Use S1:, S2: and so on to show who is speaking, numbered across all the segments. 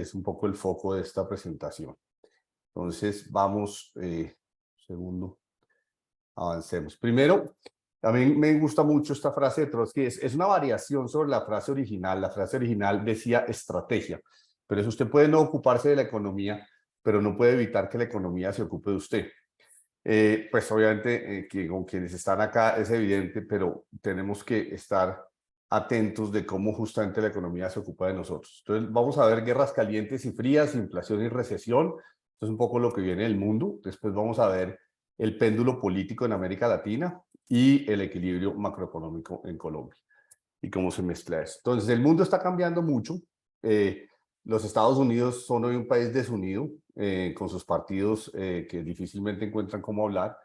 S1: es un poco el foco de esta presentación. Entonces, vamos, segundo, avancemos. Primero, a mí me gusta mucho esta frase de Trotsky, es una variación sobre la frase original. La frase original decía estrategia, pero eso usted puede no ocuparse de la economía, pero no puede evitar que la economía se ocupe de usted. Pues obviamente que con quienes están acá es evidente, pero tenemos que estar atentos de cómo justamente la economía se ocupa de nosotros. Entonces vamos a ver guerras calientes y frías, inflación y recesión. Esto es un poco lo que viene del mundo. Después vamos a ver el péndulo político en América Latina y el equilibrio macroeconómico en Colombia y cómo se mezcla eso. Entonces el mundo está cambiando mucho. Los Estados Unidos son hoy un país desunido, con sus partidos que difícilmente encuentran cómo hablar.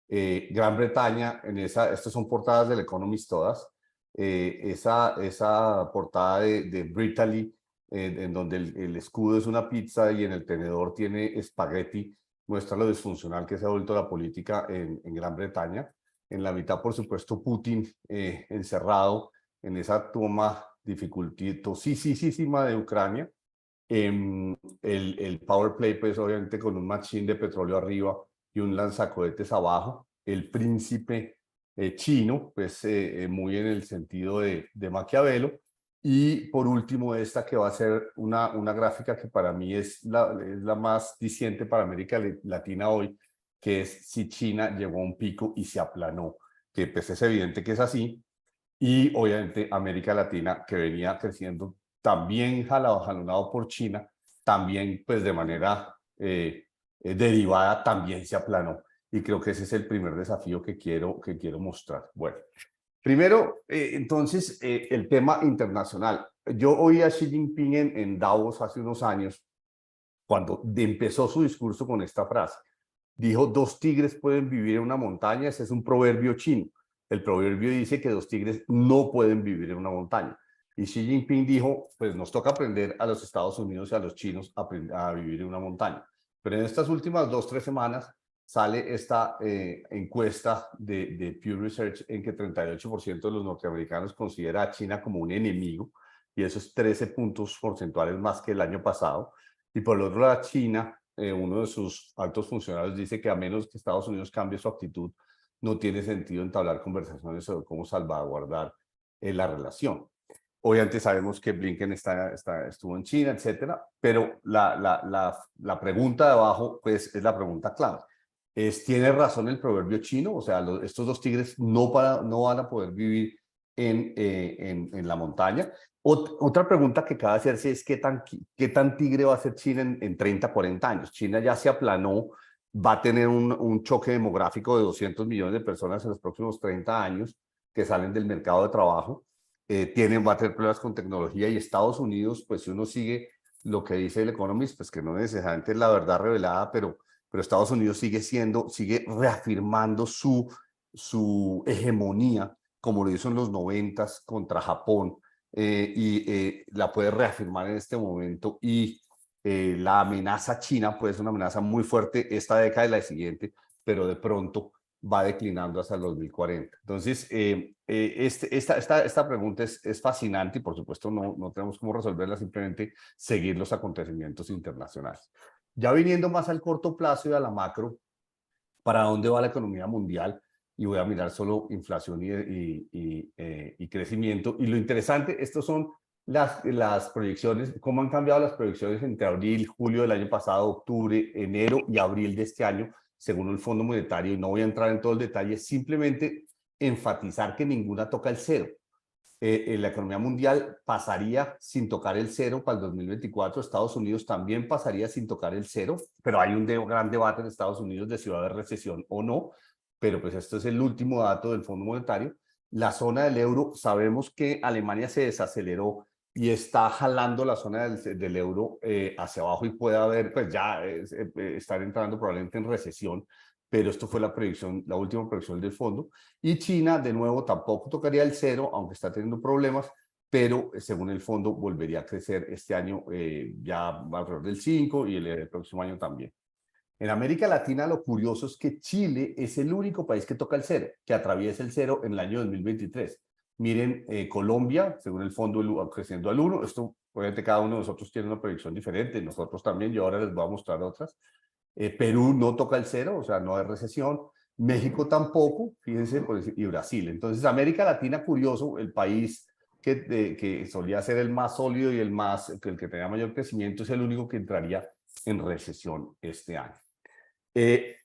S1: Gran Bretaña, estas son portadas del Economist todas, esa portada de Brittany, en donde el escudo es una pizza y en el tenedor tiene espagueti, muestra lo disfuncional que se ha vuelto la política en Gran Bretaña. En la mitad, por supuesto, Putin encerrado en esa toma dificultosísima de Ucrania. El power play, pues obviamente con un machín de petróleo arriba y un lanzacohetes abajo. El príncipe chino, pues muy en el sentido de Maquiavelo. Y por último, esta que va a ser una gráfica que para mí es la más diciente para América Latina hoy, que es si China llegó a un pico y se aplanó, que pues es evidente que es así. Y obviamente América Latina, que venía creciendo también jalonado por China, también pues de manera derivada también se aplanó. Y creo que ese es el primer desafío que quiero mostrar. Bueno, primero, entonces, el tema internacional. Yo oí a Xi Jinping en Davos hace unos años, cuando empezó su discurso con esta frase. Dijo, dos tigres pueden vivir en una montaña. Ese es un proverbio chino. El proverbio dice que dos tigres no pueden vivir en una montaña. Y Xi Jinping dijo, pues nos toca aprender a los Estados Unidos y a los chinos a vivir en una montaña. Pero en estas últimas 2 o 3 semanas sale esta encuesta de Pew Research en que 38% de los norteamericanos considera a China como un enemigo, y eso es 13 puntos porcentuales más que el año pasado. Y por el otro lado, China, uno de sus altos funcionarios dice que a menos que Estados Unidos cambie su actitud, no tiene sentido entablar conversaciones sobre cómo salvaguardar la relación. Obviamente sabemos que Blinken estuvo en China, etcétera, pero la pregunta de abajo pues, es la pregunta clave. ¿Tiene razón el proverbio chino? O sea, estos dos tigres no van a poder vivir en la montaña. Otra pregunta que cabe hacerse es ¿qué tan tigre va a ser China en 30, 40 años? China ya se aplanó, va a tener un choque demográfico de 200 millones de personas en los próximos 30 años que salen del mercado de trabajo. Va a tener problemas con tecnología, y Estados Unidos, pues si uno sigue lo que dice el Economist, pues que no necesariamente es la verdad revelada, pero Estados Unidos sigue reafirmando su hegemonía, como lo hizo en los 90s contra Japón, y la puede reafirmar en este momento. Y la amenaza china puede ser una amenaza muy fuerte esta década y la siguiente, pero de pronto va declinando hasta el 2040. Entonces, esta pregunta es fascinante y por supuesto no tenemos cómo resolverla, simplemente seguir los acontecimientos internacionales. Ya viniendo más al corto plazo y a la macro, ¿para dónde va la economía mundial? Y voy a mirar solo inflación y crecimiento. Y lo interesante, estos son las proyecciones, cómo han cambiado las proyecciones entre abril, julio del año pasado, octubre, enero y abril de este año, según el Fondo Monetario. Y no voy a entrar en todo el detalle, simplemente enfatizar que ninguna toca el cero. La economía mundial pasaría sin tocar el cero para el 2024. Estados Unidos también pasaría sin tocar el cero, pero hay un gran debate en Estados Unidos de si va a haber recesión o no, pero pues esto es el último dato del Fondo Monetario. La zona del euro, sabemos que Alemania se desaceleró y está jalando la zona del euro hacia abajo, y puede haber, pues ya estar entrando probablemente en recesión, pero esto fue la última predicción del fondo. Y China, de nuevo, tampoco tocaría el cero, aunque está teniendo problemas, pero según el fondo volvería a crecer este año ya alrededor del 5, y el próximo año también. En América Latina, lo curioso es que Chile es el único país que toca el cero, que atraviesa el cero en el año 2023. Miren, Colombia, según el fondo, creciendo al 1. Esto obviamente cada uno de nosotros tiene una proyección diferente, nosotros también, yo ahora les voy a mostrar otras. Perú no toca el cero, o sea, no hay recesión. México tampoco, fíjense, pues, y Brasil. Entonces, América Latina, curioso, el país que solía ser el más sólido y el que tenía mayor crecimiento, es el único que entraría en recesión este año.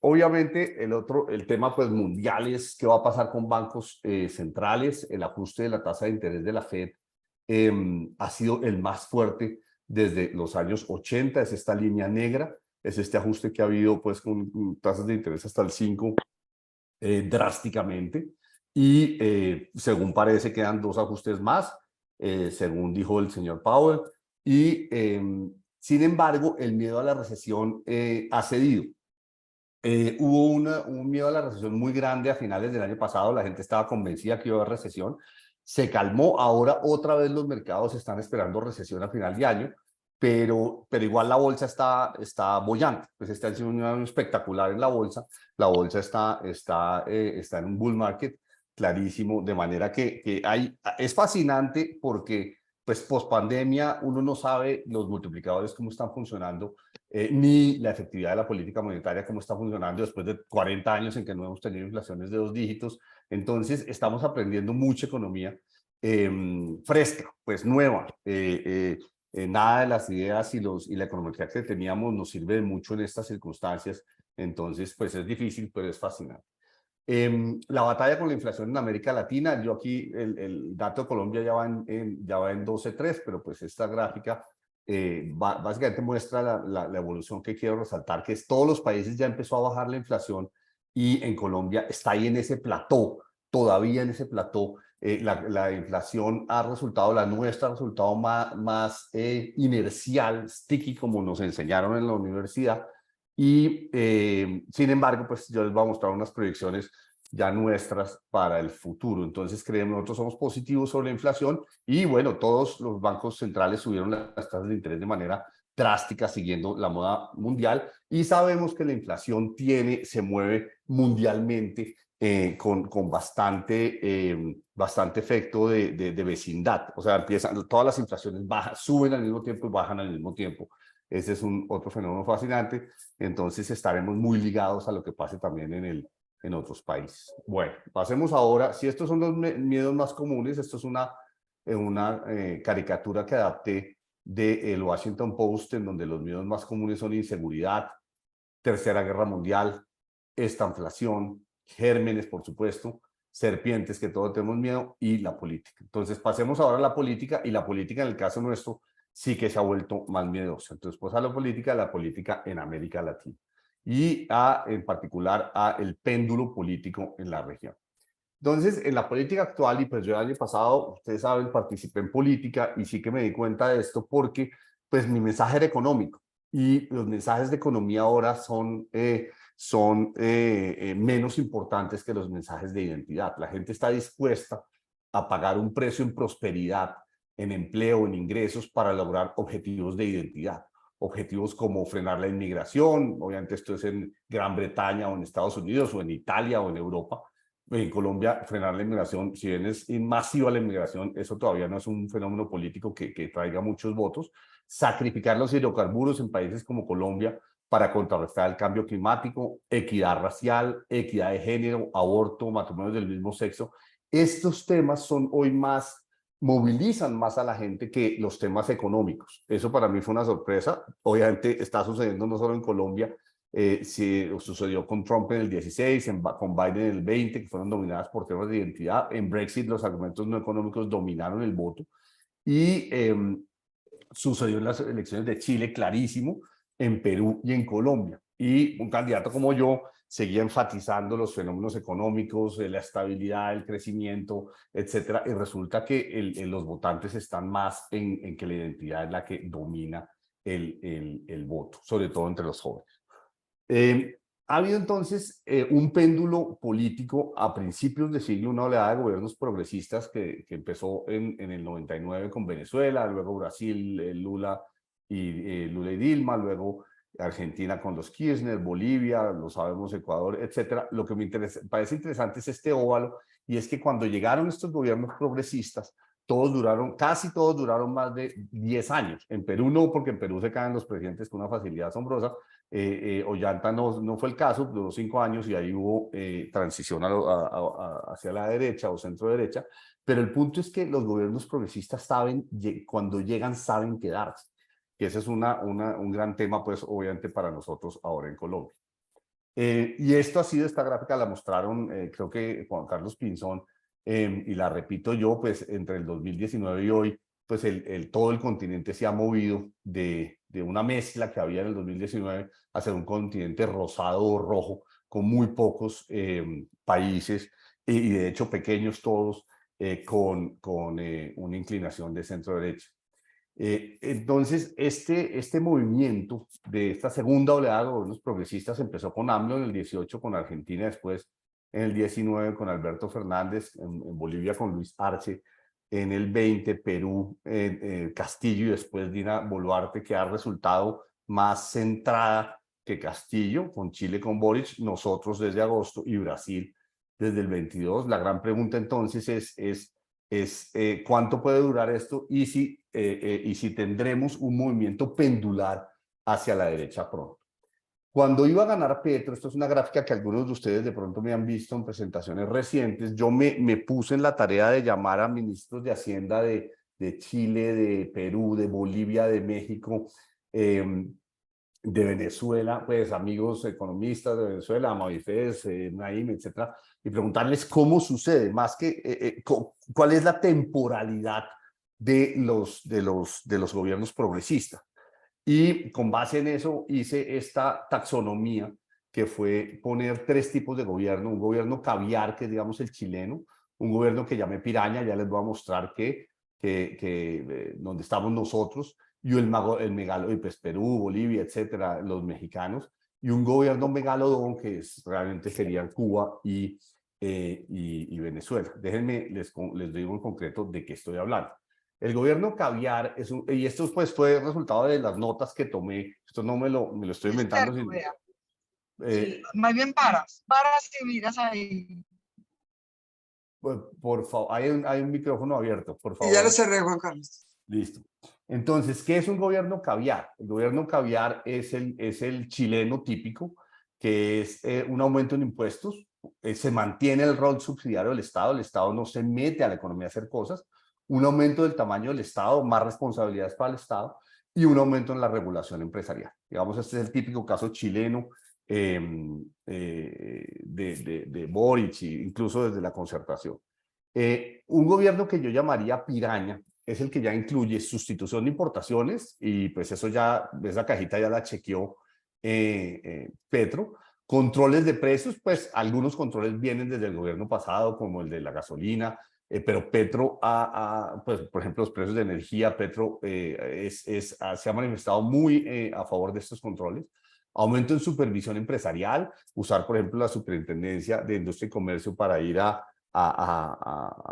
S1: Obviamente, el tema pues, mundial es qué va a pasar con bancos centrales. El ajuste de la tasa de interés de la Fed ha sido el más fuerte desde los años 80, es esta línea negra, es este ajuste que ha habido pues, con tasas de interés hasta el 5 drásticamente. Y según parece, quedan dos ajustes más, según dijo el señor Powell. Y sin embargo, el miedo a la recesión ha cedido. Hubo un miedo a la recesión muy grande a finales del año pasado, la gente estaba convencida que iba a haber recesión, se calmó, ahora otra vez los mercados están esperando recesión a final de año, pero igual la bolsa está bollante, pues está en un año espectacular en la bolsa está en un bull market clarísimo, de manera que es fascinante porque pues post pandemia uno no sabe los multiplicadores cómo están funcionando, ni la efectividad de la política monetaria, cómo está funcionando después de 40 años en que no hemos tenido inflaciones de 2 dígitos. Entonces, estamos aprendiendo mucha economía fresca, pues nueva. Nada de las ideas y la economía que teníamos nos sirve de mucho en estas circunstancias. Entonces, pues es difícil, pero es fascinante. La batalla con la inflación en América Latina, yo aquí el dato de Colombia ya va en 12.3, pero pues esta gráfica básicamente muestra la evolución que quiero resaltar, que es todos los países ya empezó a bajar la inflación y en Colombia está ahí en ese plató, todavía en ese plató. La inflación ha resultado, la nuestra ha resultado más inercial, sticky, como nos enseñaron en la universidad. Y sin embargo, pues yo les voy a mostrar unas proyecciones ya nuestras para el futuro. Entonces, creemos, nosotros somos positivos sobre la inflación y bueno, todos los bancos centrales subieron las tasas de interés de manera drástica siguiendo la moda mundial y sabemos que la inflación se mueve mundialmente con bastante efecto de vecindad. O sea, todas las inflaciones suben al mismo tiempo y bajan al mismo tiempo. Ese es otro fenómeno fascinante. Entonces estaremos muy ligados a lo que pase también en otros países. Bueno, pasemos ahora, si estos son los miedos más comunes, esto es una caricatura que adapté del Washington Post, en donde los miedos más comunes son inseguridad, Tercera Guerra Mundial, estanflación, gérmenes, por supuesto, serpientes, que todos tenemos miedo, y la política. Entonces pasemos ahora a la política, y la política en el caso nuestro sí que se ha vuelto más miedosa. Entonces, pues a la política en América Latina y en particular a el péndulo político en la región. Entonces, en la política actual, y pues yo el año pasado, ustedes saben, participé en política y sí que me di cuenta de esto porque pues mi mensaje era económico y los mensajes de economía ahora son menos importantes que los mensajes de identidad. La gente está dispuesta a pagar un precio en prosperidad, en empleo, en ingresos para lograr objetivos de identidad. Objetivos como frenar la inmigración, obviamente esto es en Gran Bretaña o en Estados Unidos o en Italia o en Europa. En Colombia, frenar la inmigración, si bien es masiva la inmigración, eso todavía no es un fenómeno político que traiga muchos votos. Sacrificar los hidrocarburos en países como Colombia para contrarrestar el cambio climático, equidad racial, equidad de género, aborto, matrimonios del mismo sexo. Estos temas movilizan más a la gente que los temas económicos. Eso para mí fue una sorpresa. Obviamente está sucediendo no solo en Colombia, sí, sucedió con Trump en el 16, con Biden en el 20, que fueron dominadas por temas de identidad. En Brexit los argumentos no económicos dominaron el voto. Y sucedió en las elecciones de Chile, clarísimo, en Perú y en Colombia. Y un candidato como yo seguía enfatizando los fenómenos económicos, la estabilidad, el crecimiento, etcétera. Y resulta que los votantes están más en que la identidad es la que domina el voto, sobre todo entre los jóvenes. Ha habido entonces un péndulo político a principios de siglo, una oleada de gobiernos progresistas que empezó en el 99 con Venezuela, luego Brasil, Lula y Dilma, luego Argentina con los Kirchner, Bolivia, lo sabemos, Ecuador, etcétera. Lo que parece interesante es este óvalo, y es que cuando llegaron estos gobiernos progresistas, todos duraron, casi todos duraron más de 10 años. En Perú no, porque en Perú se caen los presidentes con una facilidad asombrosa. Ollanta no fue el caso, duró 5 años y ahí hubo transición hacia la derecha o centro derecha. Pero el punto es que los gobiernos progresistas saben, cuando llegan, saben quedarse. Que ese es un gran tema, pues, obviamente, para nosotros ahora en Colombia. Y esto ha sido, esta gráfica la mostraron, creo que Juan Carlos Pinzón, y la repito yo, pues entre el 2019 y hoy, pues todo el continente se ha movido de una mezcla que había en el 2019 a ser un continente rosado o rojo, con muy pocos países, y de hecho pequeños todos, con una inclinación de centro-derecha. Entonces, este movimiento de esta segunda oleada de gobiernos progresistas empezó con AMLO en el 18, con Argentina, después en el 19 con Alberto Fernández, en Bolivia con Luis Arce, en el 20 Perú, Castillo y después Dina Boluarte, que ha resultado más centrada que Castillo, con Chile con Boric, nosotros desde agosto y Brasil desde el 22. La gran pregunta entonces es cuánto puede durar esto y si tendremos un movimiento pendular hacia la derecha pronto. Cuando iba a ganar Petro, esto es una gráfica que algunos de ustedes de pronto me han visto en presentaciones recientes, yo me puse en la tarea de llamar a ministros de Hacienda de Chile, de Perú, de Bolivia, de México, de Venezuela, pues amigos economistas de Venezuela, Amavifes, Naim, etcétera, y preguntarles cómo sucede, más que cuál es la temporalidad de los gobiernos progresistas. Y con base en eso hice esta taxonomía que fue poner 3 tipos de gobierno: un gobierno caviar, que es digamos el chileno, un gobierno que llamé piraña, ya les voy a mostrar donde estamos nosotros, y el megalo, y pues Perú, Bolivia, etcétera, los mexicanos, y un gobierno megalodón que realmente serían Cuba y Venezuela. Déjenme, les digo en concreto de qué estoy hablando. El gobierno caviar y esto pues fue el resultado de las notas que tomé, esto no me lo estoy inventando.
S2: Externo, vea. Sí, más bien paras y miras ahí.
S1: Por favor, hay un micrófono abierto, por
S2: Y ya lo
S1: favor.
S2: cerré, Juan Carlos.
S1: Listo. Entonces, ¿qué es un gobierno caviar? El gobierno caviar es el chileno típico, que es un aumento en impuestos, se mantiene el rol subsidiario del Estado no se mete a la economía a hacer cosas, un aumento del tamaño del Estado, más responsabilidades para el Estado, y un aumento en la regulación empresarial. Digamos, este es el típico caso chileno de Boric, incluso desde la concertación. Un gobierno que yo llamaría piraña es el que ya incluye sustitución de importaciones, y pues eso ya, esa cajita ya la chequeó Petro. Controles de precios, pues algunos controles vienen desde el gobierno pasado, como el de la gasolina, pero Petro, pues por ejemplo, los precios de energía, Petro se ha manifestado muy a favor de estos controles. Aumento en supervisión empresarial, usar por ejemplo la Superintendencia de Industria y Comercio para ir a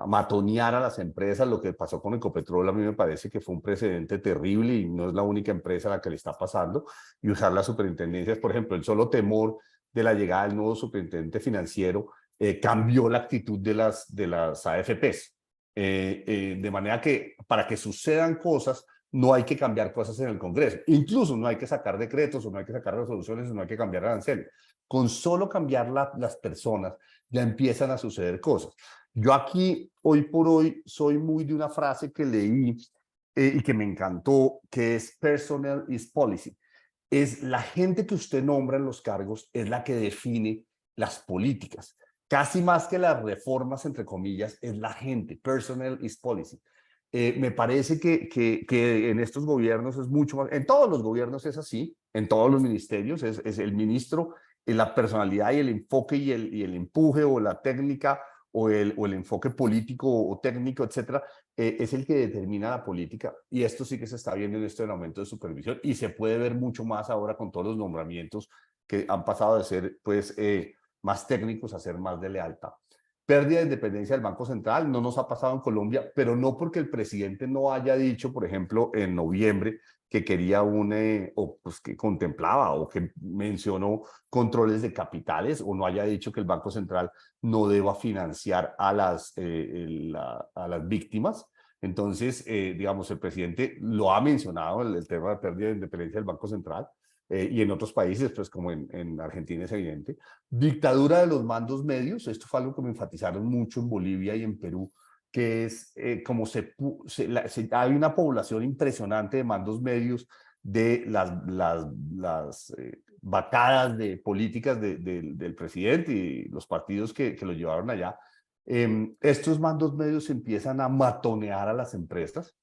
S1: matonear a las empresas. Lo que pasó con Ecopetrol a mí me parece que fue un precedente terrible y no es la única empresa a la que le está pasando, y usar las superintendencias. Por ejemplo, el solo temor de la llegada del nuevo superintendente financiero cambió la actitud de las AFPs, de manera que para que sucedan cosas no hay que cambiar cosas en el Congreso, incluso no hay que sacar decretos o no hay que sacar resoluciones o no hay que cambiar aranceles. Con solo cambiar las personas ya empiezan a suceder cosas. Yo aquí, hoy por hoy, soy muy de una frase que leí y que me encantó, que es personnel is policy. Es la gente que usted nombra en los cargos, es la que define las políticas. Casi más que las reformas, entre comillas, es la gente. Personnel is policy. Me parece que en estos gobiernos es mucho más, en todos los gobiernos es así, en todos los ministerios es el ministro, la personalidad y el enfoque y el empuje o la técnica o el enfoque político o técnico, etcétera, es el que determina la política, y esto sí que se está viendo en este aumento de supervisión y se puede ver mucho más ahora con todos los nombramientos que han pasado de ser pues más técnicos a ser más de lealtad. Pérdida de independencia del Banco Central, no nos ha pasado en Colombia, pero no porque el presidente no haya dicho, por ejemplo, en noviembre, que quería o pues que contemplaba o que mencionó controles de capitales, o no haya dicho que el Banco Central no deba financiar a las víctimas. Entonces, digamos, el presidente lo ha mencionado, el tema de pérdida de independencia del Banco Central, y en otros países, pues como en Argentina es evidente. Dictadura de los mandos medios, esto fue algo que me enfatizaron mucho en Bolivia y en Perú, que es como hay una población impresionante de mandos medios de las bacadas de políticas del presidente y los partidos que lo llevaron allá. Estos mandos medios empiezan a matonear a las empresas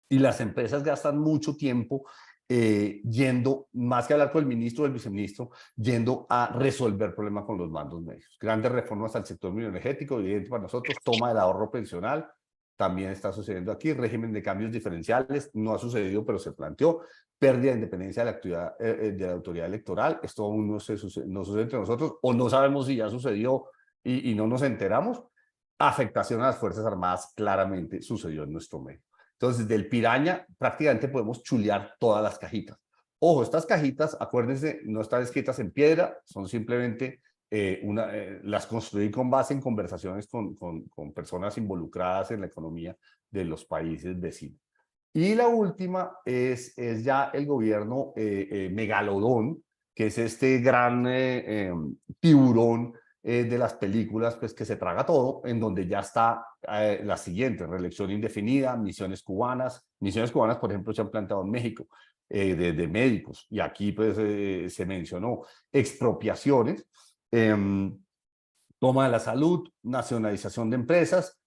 S1: y las empresas gastan mucho tiempo yendo, más que hablar con el ministro o el viceministro, yendo a resolver problemas con los mandos medios. Grandes reformas al sector energético, evidente para nosotros, toma del ahorro pensional, también está sucediendo aquí, régimen de cambios diferenciales, no ha sucedido, pero se planteó, pérdida de independencia de la autoridad electoral, esto aún no sucede entre nosotros, o no sabemos si ya sucedió y no nos enteramos. Afectación a las Fuerzas Armadas claramente sucedió en nuestro medio. Entonces, del Piraña prácticamente podemos chulear todas las cajitas. Ojo, estas cajitas, acuérdense, no están escritas en piedra, son simplemente, las construí con base en conversaciones con personas involucradas en la economía de los países vecinos. Y la última es ya el gobierno megalodón, que es este gran tiburón de las películas, pues que se traga todo, en donde ya está la siguiente, reelección indefinida, misiones cubanas. Misiones cubanas, por ejemplo, se han planteado en México, de médicos, y aquí pues se mencionó expropiaciones, toma de la salud, nacionalización de empresas,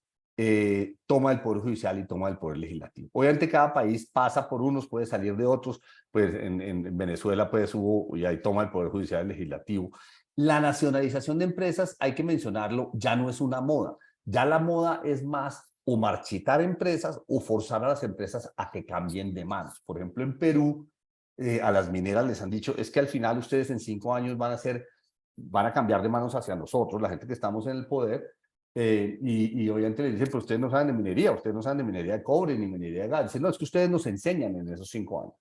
S1: toma del Poder Judicial y toma del Poder Legislativo. Obviamente cada país pasa por unos, puede salir de otros, pues en Venezuela pues hubo y ahí toma el Poder Judicial y Legislativo. La nacionalización de empresas, hay que mencionarlo, ya no es una moda, ya la moda es más o marchitar empresas o forzar a las empresas a que cambien de manos. Por ejemplo, en Perú, a las mineras les han dicho, es que al final ustedes en 5 años van a cambiar de manos hacia nosotros, la gente que estamos en el poder, y obviamente le dicen, pero ustedes no saben de minería, ustedes no saben de minería de cobre ni minería de gas. Dicen, no, es que ustedes nos enseñan en esos 5 años.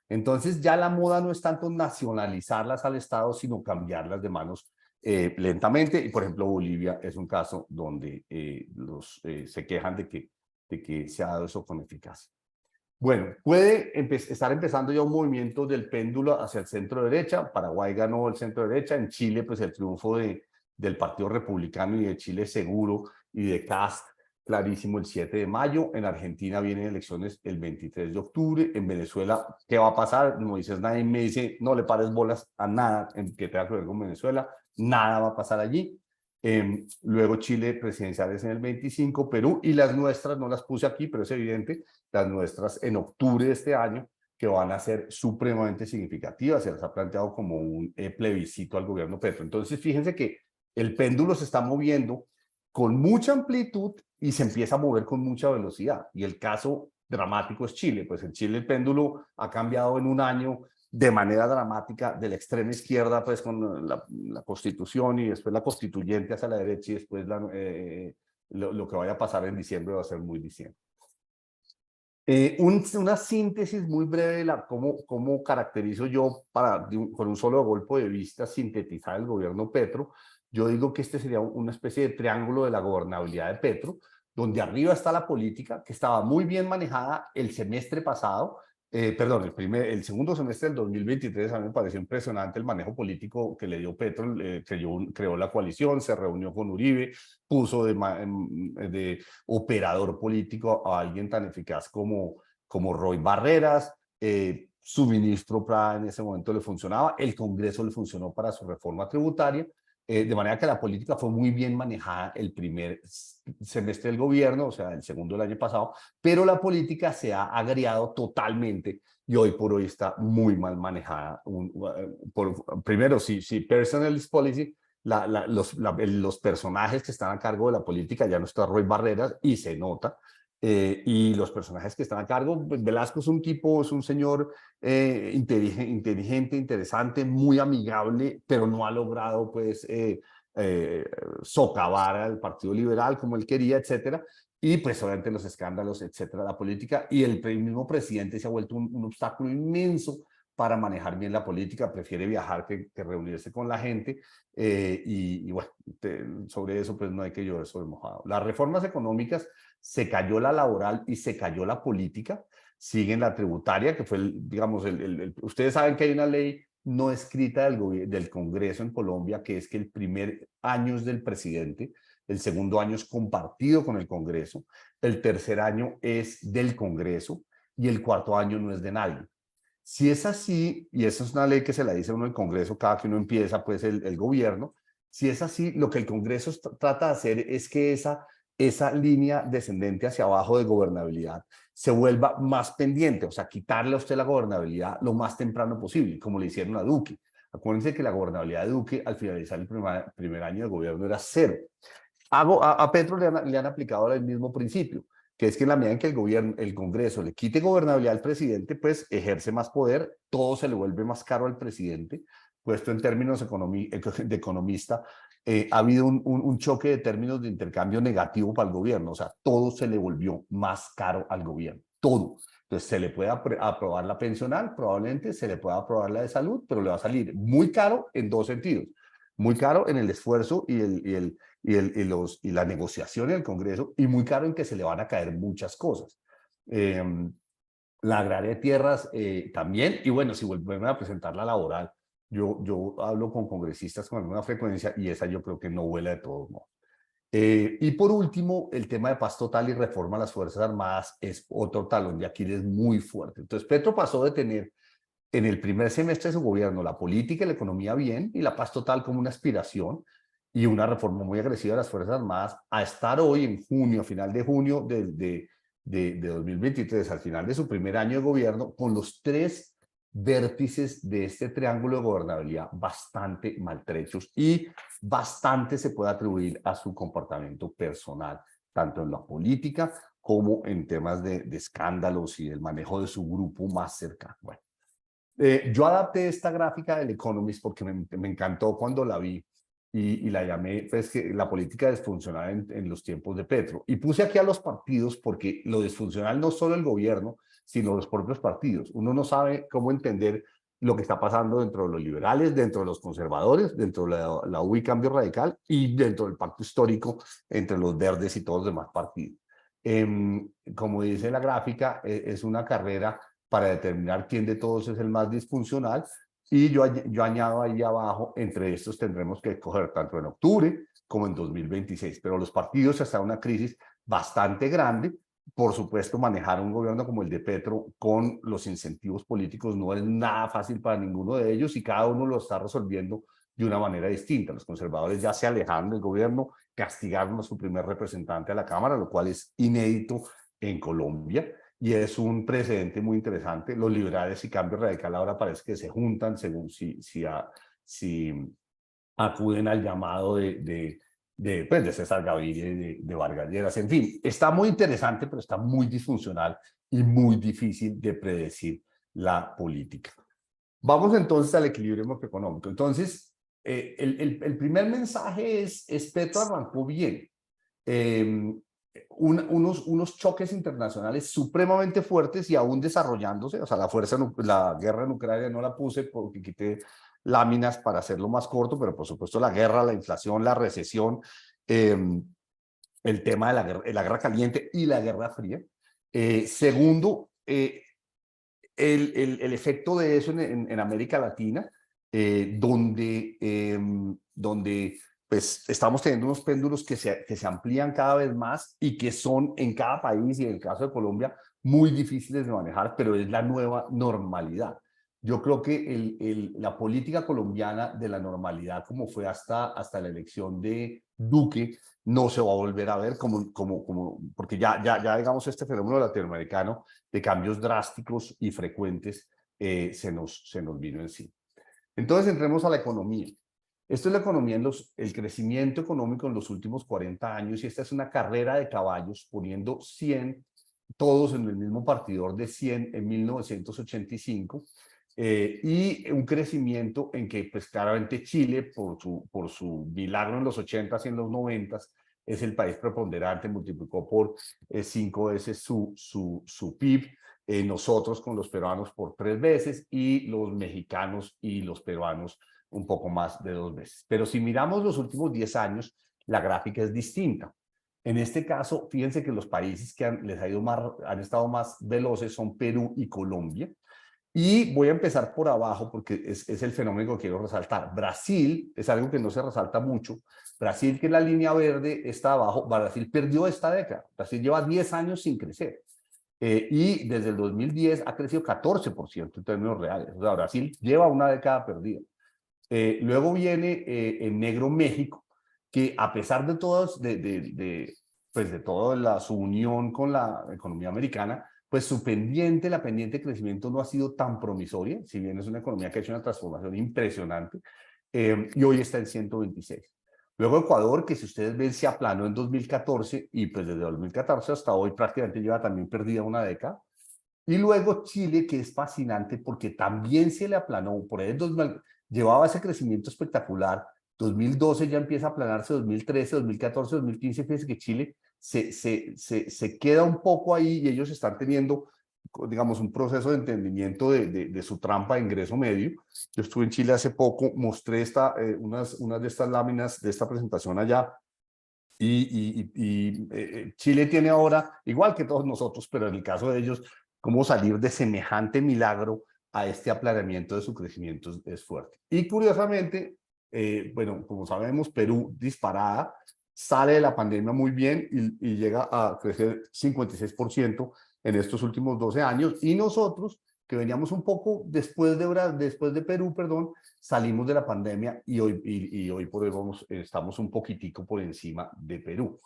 S1: Entonces ya la moda no es tanto nacionalizarlas al Estado, sino cambiarlas de manos lentamente. Y por ejemplo, Bolivia es un caso donde se quejan de que se ha dado eso con eficacia. Bueno, puede estar empezando ya un movimiento del péndulo hacia el centro derecha. Paraguay ganó el centro derecha. En Chile, pues el triunfo del Partido Republicano y de Chile Seguro y de Cast, clarísimo, el 7 de mayo. En Argentina vienen elecciones el 23 de octubre. En Venezuela, ¿qué va a pasar? Moisés nadie me dice, no le pares bolas a nada en que tenga que ver con Venezuela. Nada va a pasar allí. Luego Chile presidenciales en el 25, Perú y las nuestras, no las puse aquí, pero es evidente, las nuestras en octubre de este año, que van a ser supremamente significativas. Se les ha planteado como un plebiscito al gobierno Petro. Entonces, fíjense que el péndulo se está moviendo con mucha amplitud y se empieza a mover con mucha velocidad. Y el caso dramático es Chile. Pues en Chile el péndulo ha cambiado en un año de manera dramática de la extrema izquierda, pues con la Constitución y después la constituyente hacia la derecha y después lo que vaya a pasar en diciembre va a ser muy diciembre. Una síntesis muy breve de cómo caracterizo yo con un solo golpe de vista sintetizar el gobierno Petro. Yo digo que este sería una especie de triángulo de la gobernabilidad de Petro, donde arriba está la política, que estaba muy bien manejada el semestre pasado, perdón, el segundo semestre del 2023. A mí me pareció impresionante el manejo político que le dio Petro, creó la coalición, se reunió con Uribe, puso de operador político a alguien tan eficaz como Roy Barreras, su ministro Prada en ese momento le funcionaba, el Congreso le funcionó para su reforma tributaria, de manera que la política fue muy bien manejada el primer semestre del gobierno, o sea, el segundo del año pasado, pero la política se ha agriado totalmente y hoy por hoy está muy mal manejada. Primero, si personalist policy, los personajes que están a cargo de la política, ya no está Roy Barreras y se nota, y los personajes que están a cargo, pues Velasco es un señor inteligente, interesante, muy amigable, pero no ha logrado pues socavar al Partido Liberal como él quería, etcétera. Y pues obviamente los escándalos, etcétera, la política, y el mismo presidente se ha vuelto un obstáculo inmenso para manejar bien la política, prefiere viajar que reunirse con la gente, y bueno, sobre eso pues no hay que llover sobre mojado. Las reformas económicas, se cayó la laboral y se cayó la política, siguen la tributaria, que fue, digamos, ustedes saben que hay una ley no escrita del Congreso en Colombia, que es que el primer año es del presidente, el segundo año es compartido con el Congreso, el tercer año es del Congreso y el cuarto año no es de nadie. Si es así, y esa es una ley que se la dice uno el Congreso cada que uno empieza pues el gobierno, si es así, lo que el Congreso trata de hacer es que esa línea descendente hacia abajo de gobernabilidad se vuelva más pendiente, o sea, quitarle a usted la gobernabilidad lo más temprano posible, como le hicieron a Duque. Acuérdense que la gobernabilidad de Duque al finalizar el primer año de gobierno era cero. A Petro le han aplicado el mismo principio, que es que en la medida en que el Congreso le quite gobernabilidad al presidente, pues ejerce más poder, todo se le vuelve más caro al presidente, puesto en términos de economista, ha habido un choque de términos de intercambio negativo para el gobierno, o sea, todo se le volvió más caro al gobierno, todo. Entonces, se le puede aprobar la pensional, probablemente se le pueda aprobar la de salud, pero le va a salir muy caro en dos sentidos. Muy caro en el esfuerzo y la negociación en el Congreso, y muy caro en que se le van a caer muchas cosas. La agraria de tierras también, y bueno, si volvemos a presentar la laboral, yo hablo con congresistas con alguna frecuencia y esa yo creo que no vuela de todos modos. Y por último, el tema de paz total y reforma a las Fuerzas Armadas es otro talón de Aquiles muy fuerte. Entonces, Petro pasó de tener en el primer semestre de su gobierno la política y la economía bien y la paz total como una aspiración y una reforma muy agresiva de las Fuerzas Armadas, a estar hoy en junio, a final de junio de 2023, al final de su primer año de gobierno, con los tres vértices de este triángulo de gobernabilidad bastante maltrechos, y bastante se puede atribuir a su comportamiento personal, tanto en la política como en temas de escándalos y el manejo de su grupo más cercano. Bueno, yo adapté esta gráfica del Economist porque me encantó cuando la vi y la llamé, pues, que la política disfuncional en los tiempos de Petro. Y puse aquí a los partidos porque lo disfuncional no solo el gobierno, sino los propios partidos. Uno no sabe cómo entender lo que está pasando dentro de los liberales, dentro de los conservadores, dentro de la UI Cambio Radical y dentro del pacto histórico entre los verdes y todos los demás partidos. Como dice la gráfica, es una carrera para determinar quién de todos es el más disfuncional, y yo añado ahí abajo, entre estos tendremos que escoger tanto en octubre como en 2026, pero los partidos hasta una crisis bastante grande. Por supuesto, manejar un gobierno como el de Petro con los incentivos políticos no es nada fácil para ninguno de ellos, y cada uno lo está resolviendo de una manera distinta. Los conservadores ya se alejaron del gobierno, castigaron a su primer representante a la Cámara, lo cual es inédito en Colombia y es un precedente muy interesante. Los liberales y Cambio Radical ahora parece que se juntan según si acuden al llamado pues, de César Gaviria y de Vargas Lleras. En fin, está muy interesante, pero está muy disfuncional y muy difícil de predecir la política. Vamos entonces al equilibrio macroeconómico. Entonces, el primer mensaje es Petro arrancó bien. Unos choques internacionales supremamente fuertes y aún desarrollándose, o sea, la guerra en Ucrania no la puse porque quité láminas para hacerlo más corto, pero por supuesto la guerra, la inflación, la recesión, el tema de la guerra caliente y la guerra fría. Segundo, el efecto de eso en América Latina, donde pues estamos teniendo unos péndulos que se amplían cada vez más y que son en cada país, y en el caso de Colombia, muy difíciles de manejar, pero es la nueva normalidad. Yo creo que la política colombiana de la normalidad, como fue hasta la elección de Duque, no se va a volver a ver porque ya digamos este fenómeno latinoamericano de cambios drásticos y frecuentes se nos vino encima. Entonces entremos a la economía. Esto es la economía, el crecimiento económico en los últimos 40 años, y esta es una carrera de caballos poniendo 100, todos en el mismo partidor de 100 en 1985, y un crecimiento en que pues claramente Chile, por su milagro en los 80s y en los 90s, es el país preponderante, multiplicó por 5 veces su PIB, nosotros con los peruanos por 3 veces y los mexicanos y los peruanos un poco más de 2 veces. Pero si miramos los últimos 10 años, la gráfica es distinta. En este caso, fíjense que los países que les ha ido más, han estado más veloces son Perú y Colombia. Y voy a empezar por abajo porque es el fenómeno que quiero resaltar. Brasil es algo que no se resalta mucho. Brasil, que es la línea verde, está abajo. Brasil perdió esta década. Brasil lleva 10 años sin crecer. Y desde el 2010 ha crecido 14% en términos reales. O sea, Brasil lleva una década perdida. Luego viene en negro México, que a pesar de todos, pues de toda su unión con la economía americana, pues su pendiente, la pendiente de crecimiento no ha sido tan promisoria, si bien es una economía que ha hecho una transformación impresionante, y hoy está en 126. Luego Ecuador, que si ustedes ven, se aplanó en 2014 y pues desde 2014 hasta hoy prácticamente lleva también perdida una década. Y luego Chile, que es fascinante porque también se le aplanó, por ahí llevaba ese crecimiento espectacular, 2012 ya empieza a aplanarse, 2013, 2014, 2015, fíjense que Chile se queda un poco ahí y ellos están teniendo, digamos, un proceso de entendimiento de su trampa de ingreso medio. Yo estuve en Chile hace poco, mostré unas de estas láminas de esta presentación allá. Chile tiene ahora, igual que todos nosotros, pero en el caso de ellos, cómo salir de semejante milagro a este aplanamiento de su crecimiento es fuerte. Y curiosamente, bueno, como sabemos, Perú disparada, sale de la pandemia muy bien y llega a crecer 56% en estos últimos 12 años. Y nosotros, que veníamos un poco después de Perú, perdón, salimos de la pandemia y hoy por hoy estamos un poquitico por encima de Perú.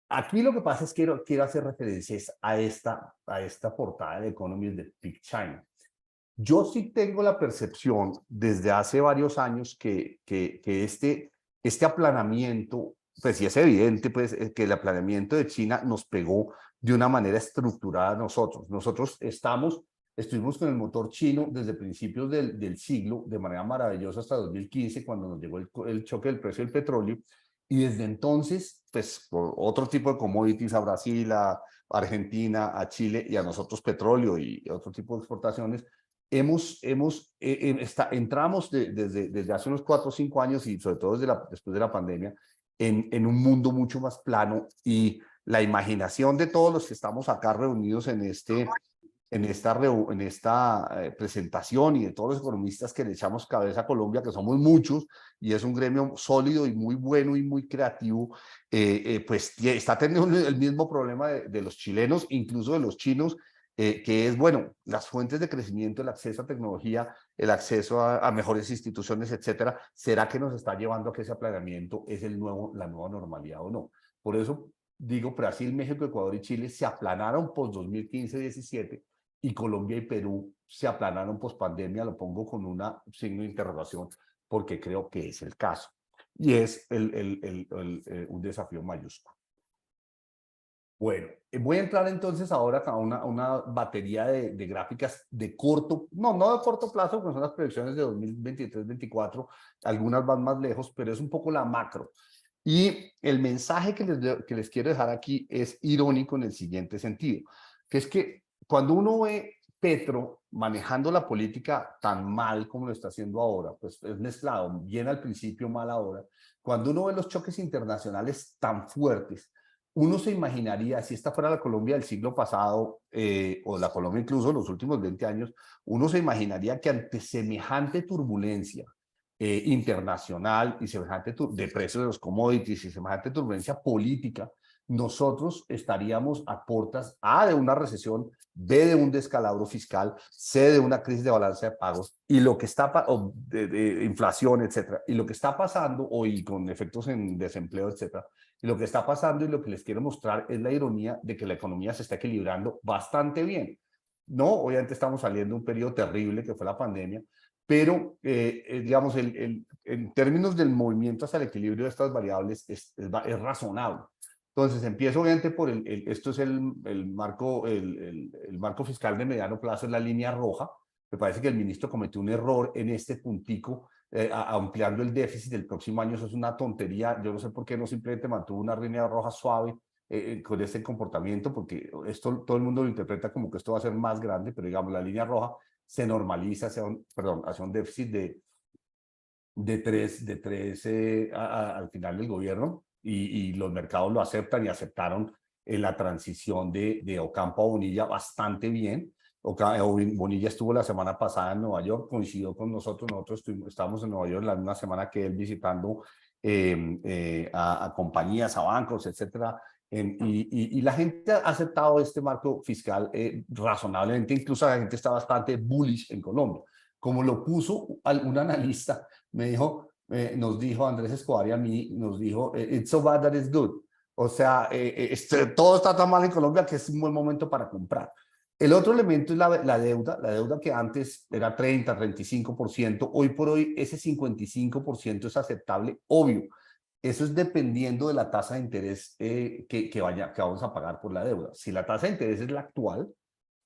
S1: Aquí lo que pasa es que quiero hacer referencias a esta portada de Economist de Peak China. Yo sí tengo la percepción desde hace varios años que este aplanamiento, pues sí es evidente pues, que el aplanamiento de China nos pegó de una manera estructurada a nosotros. Nosotros estuvimos con el motor chino desde principios del siglo, de manera maravillosa hasta 2015, cuando nos llegó el choque del precio del petróleo, y desde entonces, pues, por otro tipo de commodities a Brasil, a Argentina, a Chile y a nosotros petróleo y otro tipo de exportaciones, entramos desde hace unos 4 o 5 años y sobre todo después de la pandemia en un mundo mucho más plano y la imaginación de todos los que estamos acá reunidos en esta presentación y de todos los economistas que le echamos cabeza a Colombia, que somos muchos y es un gremio sólido y muy bueno y muy creativo, pues está teniendo el mismo problema de los chilenos, incluso de los chinos, que es, bueno, las fuentes de crecimiento, el acceso a tecnología, el acceso a mejores instituciones, etcétera. ¿Será que nos está llevando a que ese aplanamiento es la nueva normalidad o no? Por eso digo, Brasil, México, Ecuador y Chile se aplanaron post 2015-17 y Colombia y Perú se aplanaron post pandemia, lo pongo con un signo de interrogación porque creo que es el caso. Y es un desafío mayúsculo. Bueno, voy a entrar entonces ahora a una batería de gráficas de corto, no de corto plazo, porque son las proyecciones de 2023-24, algunas van más lejos, pero es un poco la macro. Y el mensaje que les quiero dejar aquí es irónico en el siguiente sentido, que es que cuando uno ve Petro manejando la política tan mal como lo está haciendo ahora, pues es mezclado, bien al principio, mal ahora, cuando uno ve los choques internacionales tan fuertes, uno se imaginaría, si esta fuera la Colombia del siglo pasado, o la Colombia incluso de los últimos 20 años, uno se imaginaría que ante semejante turbulencia internacional y semejante de precios de los commodities y semejante turbulencia política, nosotros estaríamos a puertas A de una recesión, B de un descalabro fiscal, C de una crisis de balance de pagos y lo que está de inflación, etcétera. Y lo que está pasando hoy con efectos en desempleo, etcétera. Y lo que está pasando y lo que les quiero mostrar es la ironía de que la economía se está equilibrando bastante bien. No, obviamente estamos saliendo de un periodo terrible que fue la pandemia, pero digamos, en términos del movimiento hacia el equilibrio de estas variables es razonable. Entonces, empiezo obviamente por esto es el marco fiscal de mediano plazo, es la línea roja. Me parece que el ministro cometió un error en este puntico, ampliando el déficit del próximo año. Eso es una tontería. Yo no sé por qué no simplemente mantuvo una línea roja suave con este comportamiento, porque esto todo el mundo lo interpreta como que esto va a ser más grande, pero digamos la línea roja se normaliza hacia hacia un déficit de 3 al final del gobierno, y los mercados lo aceptan y aceptaron la transición de Ocampo a Bonilla bastante bien. Bonilla estuvo la semana pasada en Nueva York, coincidió con nosotros, estábamos en Nueva York la misma semana que él, visitando a compañías, a bancos, etcétera. Y la gente ha aceptado este marco fiscal razonablemente, incluso la gente está bastante bullish en Colombia. Como lo puso un analista, nos dijo Andrés Escobar y a mí, nos dijo, it's so bad that it's good. O sea, todo está tan mal en Colombia que es un buen momento para comprar. El otro elemento es la deuda que antes era 30-35%, hoy por hoy ese 55% es aceptable, obvio. Eso es dependiendo de la tasa de interés que vamos a pagar por la deuda. Si la tasa de interés es la actual,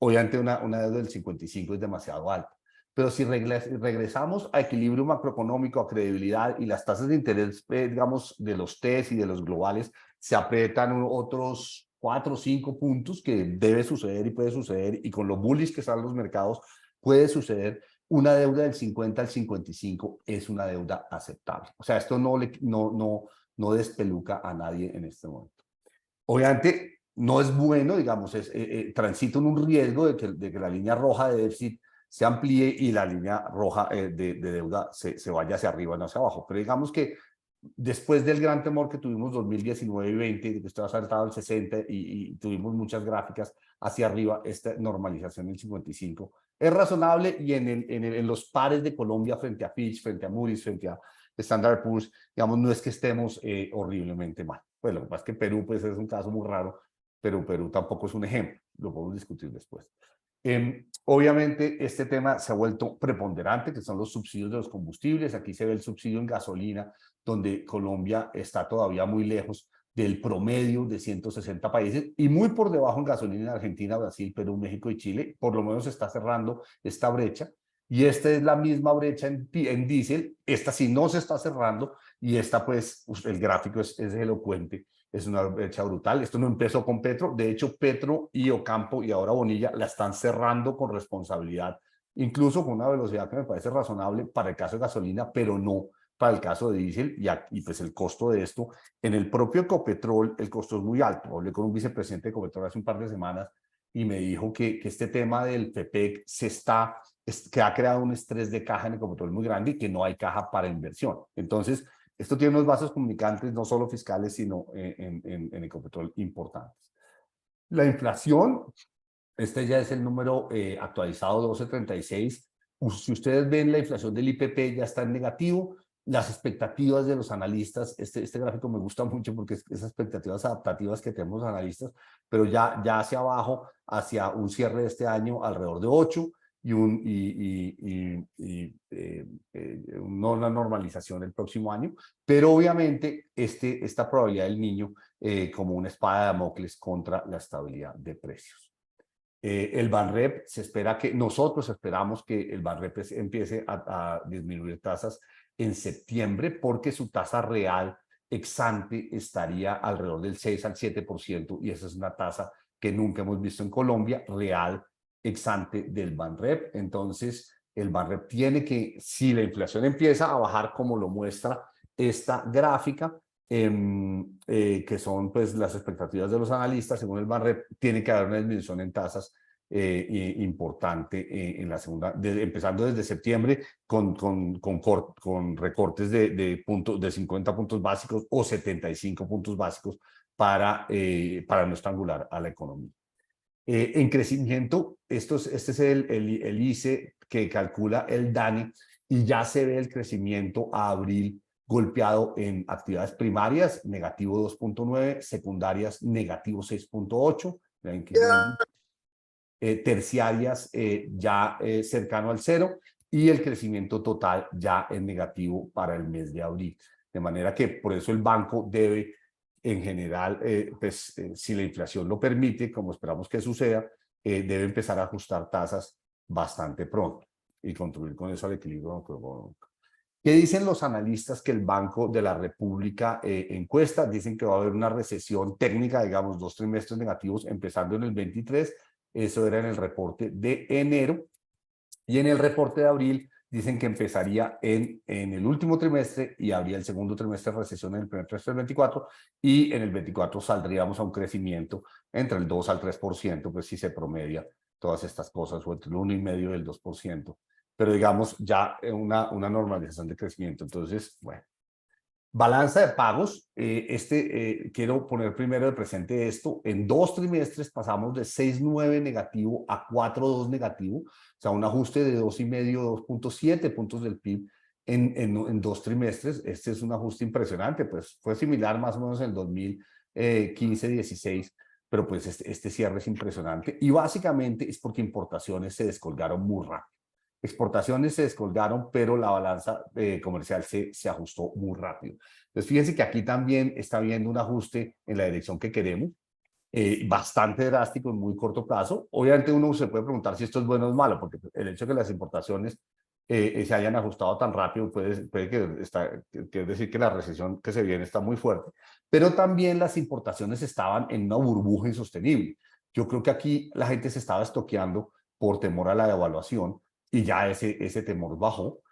S1: obviamente una deuda del 55 es demasiado alta. Pero si regresamos a equilibrio macroeconómico, a credibilidad, y las tasas de interés, digamos, de los TES y de los globales, se aprietan otros 4 o 5 puntos, que debe suceder y puede suceder, y con lo bullish que están los mercados, puede suceder. Una deuda del 50 al 55 es una deuda aceptable. O sea, esto no despeluca a nadie en este momento. Obviamente, no es bueno, digamos, transita en un riesgo de que la línea roja de déficit se amplíe y la línea roja de deuda se vaya hacia arriba, no hacia abajo. Pero digamos que después del gran temor que tuvimos 2019 y 20, de que esto ha saltado al 60 y tuvimos muchas gráficas hacia arriba, esta normalización del 55 es razonable, y en los pares de Colombia frente a Fitch, frente a Moody's, frente a Standard Poor's, digamos, no es que estemos horriblemente mal. Pues lo que pasa es que Perú pues, es un caso muy raro, pero Perú tampoco es un ejemplo, lo podemos discutir después. Obviamente este tema se ha vuelto preponderante, que son los subsidios de los combustibles. Aquí se ve el subsidio en gasolina, donde Colombia está todavía muy lejos del promedio de 160 países y muy por debajo en gasolina en Argentina, Brasil, Perú, México y Chile. Por lo menos se está cerrando esta brecha, y esta es la misma brecha en diésel. Esta sí no se está cerrando, y esta pues el gráfico es elocuente. Es una brecha brutal. Esto no empezó con Petro. De hecho, Petro y Ocampo y ahora Bonilla la están cerrando con responsabilidad, incluso con una velocidad que me parece razonable para el caso de gasolina, pero no para el caso de diésel. Y pues el costo de esto, en el propio Ecopetrol, el costo es muy alto. Hablé con un vicepresidente de Ecopetrol hace un par de semanas y me dijo que este tema del FEPEC que ha creado un estrés de caja en Ecopetrol muy grande y que no hay caja para inversión. Entonces, esto tiene unos vasos comunicantes, no solo fiscales, sino en Ecopetrol importantes. La inflación, este ya es el número actualizado 12.36. Si ustedes ven, la inflación del IPP ya está en negativo. Las expectativas de los analistas, este gráfico me gusta mucho porque esas expectativas adaptativas que tenemos los analistas, pero ya hacia abajo, hacia un cierre de este año alrededor de 8, y una normalización el próximo año. Pero obviamente esta probabilidad del niño como una espada de Damocles contra la estabilidad de precios. El Banrep nosotros esperamos que el Banrep empiece a disminuir tasas en septiembre, porque su tasa real ex ante estaría alrededor del 6 al 7%, y esa es una tasa que nunca hemos visto en Colombia, real ex ante del Banrep. Entonces, el Banrep tiene que, si la inflación empieza a bajar como lo muestra esta gráfica, que son pues las expectativas de los analistas, según el Banrep, tiene que haber una disminución en tasas importante en la segunda, empezando desde septiembre, con recortes de 50 puntos básicos o 75 puntos básicos para no estrangular a la economía. En crecimiento, este es el ICE que calcula el DANE, y ya se ve el crecimiento a abril golpeado en actividades primarias, negativo 2.9, secundarias, negativo 6.8, terciarias ya cercano al 0, y el crecimiento total ya es negativo para el mes de abril. De manera que por eso el banco debe, en general, si la inflación lo permite, como esperamos que suceda, debe empezar a ajustar tasas bastante pronto y contribuir con eso al equilibrio macroeconómico. ¿Qué dicen los analistas que el Banco de la República encuesta? Dicen que va a haber una recesión técnica, digamos, 2 trimestres negativos empezando en el 23. Eso era en el reporte de enero. Y en el reporte de abril dicen que empezaría en el último trimestre y habría el segundo trimestre de recesión en el primer trimestre del 24 y en el 24 saldríamos a un crecimiento entre el 2 al 3%, pues si se promedia todas estas cosas, o entre el 1,5 y el 2%. Pero digamos ya una normalización de crecimiento. Entonces, bueno. Balanza de pagos, quiero poner primero de presente esto, en 2 trimestres pasamos de 6,9 negativo a 4,2 negativo, o sea, un ajuste de 2,5, 2,7 puntos del PIB en 2 trimestres. Este es un ajuste impresionante, pues fue similar más o menos en 2015-16, pero pues este cierre es impresionante y básicamente es porque importaciones se descolgaron muy rápido. Exportaciones se descolgaron, pero la balanza comercial se ajustó muy rápido. Entonces, fíjense que aquí también está habiendo un ajuste en la dirección que queremos, bastante drástico en muy corto plazo. Obviamente uno se puede preguntar si esto es bueno o es malo, porque el hecho de que las importaciones se hayan ajustado tan rápido puede que decir que la recesión que se viene está muy fuerte, pero también las importaciones estaban en una burbuja insostenible. Yo creo que aquí la gente se estaba estoqueando por temor a la devaluación y ya ese temor bajó.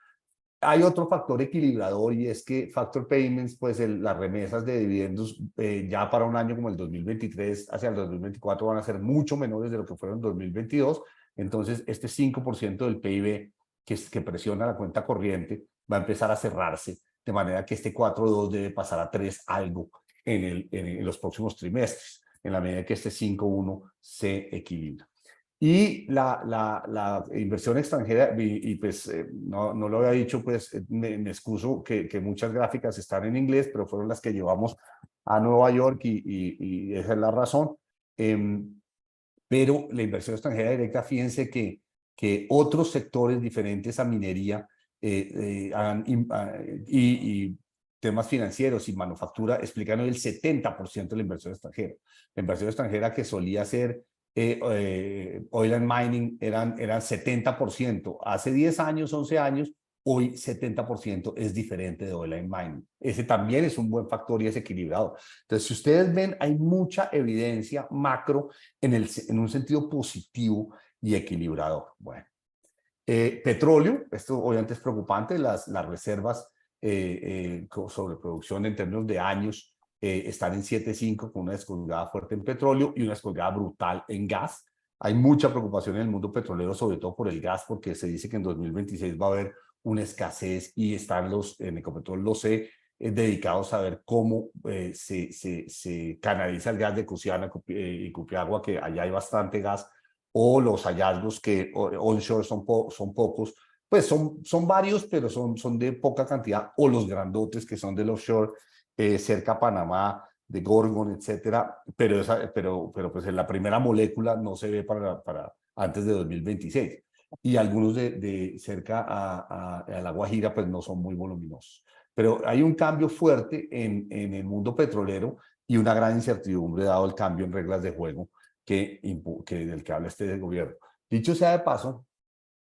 S1: Hay otro factor equilibrador y es que Factor Payments, pues las remesas de dividendos ya para un año como el 2023 hacia el 2024 van a ser mucho menores de lo que fueron en 2022. Entonces, este 5% del PIB que presiona la cuenta corriente va a empezar a cerrarse, de manera que este 4,2 debe pasar a 3 algo en los próximos trimestres, en la medida que este 5,1 se equilibra. Y la inversión extranjera, pues no lo había dicho, pues me excuso que muchas gráficas están en inglés, pero fueron las que llevamos a Nueva York y esa es la razón. Pero la inversión extranjera directa, fíjense que otros sectores diferentes a minería y temas financieros y manufactura explican hoy el 70% de la inversión extranjera. La inversión extranjera que solía ser oil and mining eran 70%. Hace 10 años, 11 años, hoy 70% es diferente de oil and mining. Ese también es un buen factor y es equilibrado. Entonces, si ustedes ven, hay mucha evidencia macro en un sentido positivo y equilibrador. Bueno, petróleo, esto obviamente es preocupante, las reservas sobre producción en términos de años están en 7,5 con una descolgada fuerte en petróleo y una descolgada brutal en gas. Hay mucha preocupación en el mundo petrolero, sobre todo por el gas, porque se dice que en 2026 va a haber una escasez y están en Ecopetrol, lo sé, dedicados a ver cómo se canaliza el gas de Cusiana y Cupiagua, que allá hay bastante gas, o los hallazgos que onshore son pocos, pues son varios, pero son de poca cantidad, o los grandotes que son del offshore, cerca a Panamá, de Gorgon, etcétera, pero pues en la primera molécula no se ve para antes de 2026. Y algunos de cerca a la Guajira pues no son muy voluminosos. Pero hay un cambio fuerte en el mundo petrolero y una gran incertidumbre dado el cambio en reglas de juego del que habla este gobierno. Dicho sea de paso,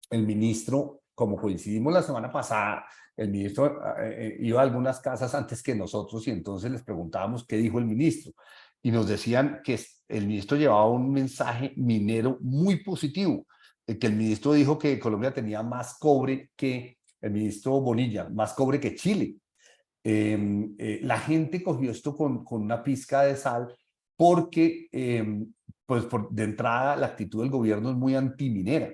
S1: el ministro, como coincidimos la semana pasada, el ministro iba a algunas casas antes que nosotros y entonces les preguntábamos qué dijo el ministro. Y nos decían que el ministro llevaba un mensaje minero muy positivo, que el ministro dijo que Colombia tenía más cobre que el ministro Bonilla, más cobre que Chile. La gente cogió esto con una pizca de sal porque, pues de entrada, la actitud del gobierno es muy antiminera.